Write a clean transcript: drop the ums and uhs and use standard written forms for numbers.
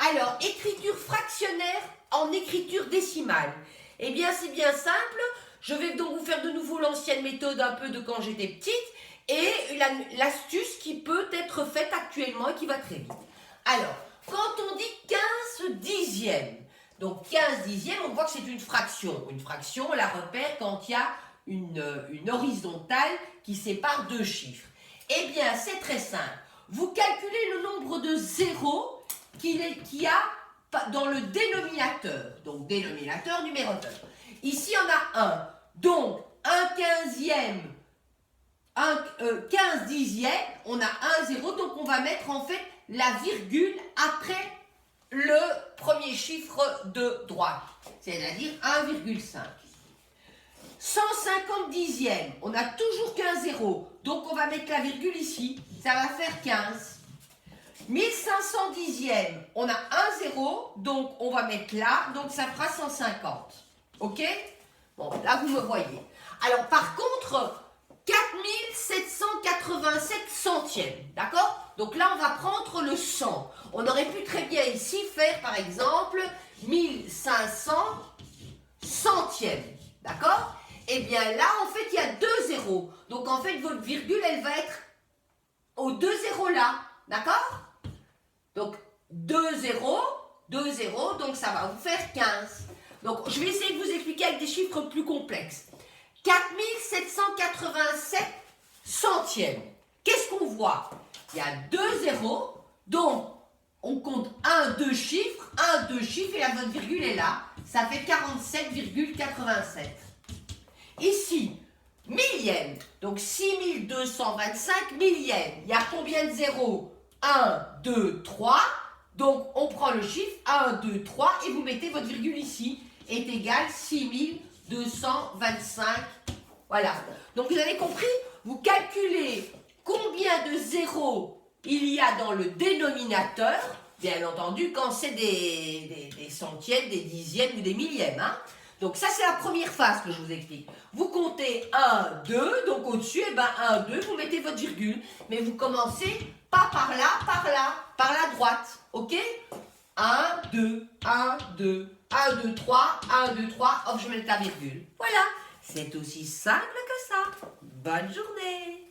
Alors, écriture fractionnaire en écriture décimale. Eh bien, c'est bien simple. Je vais donc vous faire de nouveau l'ancienne méthode un peu de quand j'étais petite et l'astuce qui peut être faite actuellement et qui va très vite. Alors, quand on dit 15 dixièmes, donc 15 dixièmes, on voit que c'est une fraction. Une fraction, on la repère quand il y a une horizontale qui sépare deux chiffres. Eh bien, c'est très simple. Vous calculez le nombre de zéros qu'il y a dans le dénominateur. Donc, dénominateur, numérateur. Ici, on a 1. Donc, 15 dixièmes, on a 1 zéro. Donc, on va mettre en fait la virgule après le premier chiffre de droite. C'est-à-dire 1,5. 150 dixièmes, on a toujours qu'un zéro. Donc, on va mettre la virgule ici. Ça va faire 15. 1500 dixièmes, on a un zéro, donc on va mettre là, donc ça fera 150. Ok? Bon, là vous me voyez. Alors par contre, 4787 centièmes, d'accord? Donc là on va prendre le 100. On aurait pu très bien ici faire par exemple 1500 centièmes, d'accord? Eh bien là en fait il y a deux zéros. Donc en fait votre virgule elle va être aux deux zéros là, d'accord? Donc, 2 zéros, donc ça va vous faire 15. Donc, je vais essayer de vous expliquer avec des chiffres plus complexes. 4787 centièmes. Qu'est-ce qu'on voit? Il y a 2 zéros, donc on compte deux chiffres, et la votre virgule est là. Ça fait 47,87. Ici, millième, donc 6225 millièmes. Il y a combien de zéros? 1, 2, 3. Donc, on prend le chiffre 1, 2, 3 et vous mettez votre virgule ici. Est égal 6225. Voilà. Donc, vous avez compris? Vous calculez combien de zéros il y a dans le dénominateur. Bien entendu, quand c'est des centièmes, des dixièmes ou des millièmes. Hein. Donc, ça, c'est la première phase que je vous explique. Vous comptez 1, 2. Donc, au-dessus, eh ben, 1, 2, vous mettez votre virgule. Mais vous commencez pas par là, par la droite. OK? 1, 2, 1, 2, 1, 2, 3, 1, 2, 3. Hop, je mets la virgule. Voilà. C'est aussi simple que ça. Bonne journée.